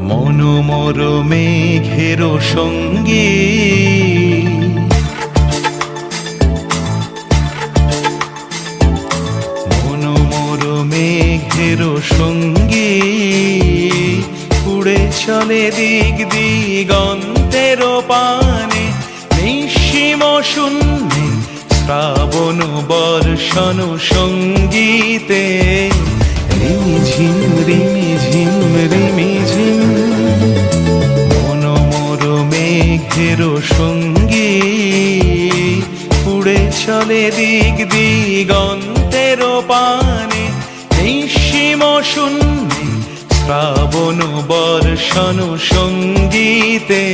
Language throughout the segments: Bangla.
মনোমর মেঘের সঙ্গী মনোমর মেঘের সঙ্গী উড়ে চলে দিক দিগন্তের পানে নিঃসীম শূন্যে শ্রাবণ বর্ষণ সঙ্গীতে রিমিঝিম রিমিঝিম রিমিঝিম মনোমর মেঘের সঙ্গী উড়ে চলে দিক দিগন্তের পানে নিঃসীম শূন্যে শ্রাবণ বর্ষণ সঙ্গীতে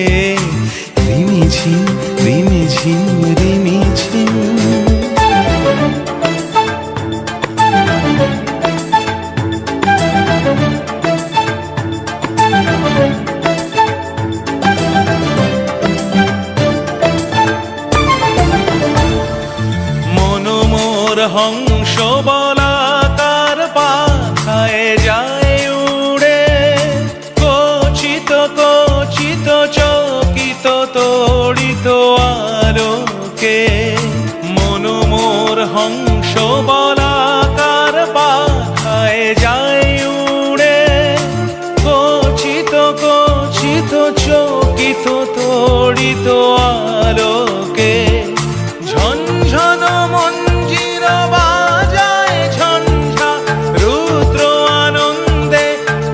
রিমিঝিম রিমিঝিম রিমিঝিম হংস বলাকার পাখায় যায় উড়ে কচিত কচিত চকিত তড়িত আলোকে মনোমোর হংস বলাকার পাখায় যায় উড়ে কচিত কচিত চকিত তড়িত আলোকে ঝনঝন মঞ্জির বাজায় ঝঞ্ঝা রুদ্র আনন্দে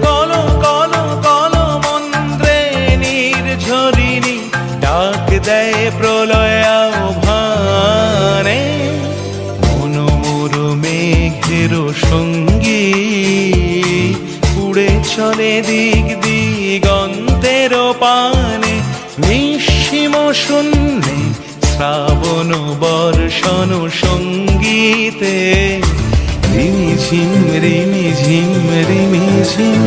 কল কল কল মন্ত্রে নির্ঝরিণী ডাক দেয় প্রলয় আহ্বানে মনোমর মেঘের সঙ্গী উড়ে চলে দিক দিগন্তের পানে নিঃসীম শূন্যে শ্রাবণ বর্ষণ সঙ্গীতে রিমিঝিম রিমিঝিম রিমিঝিম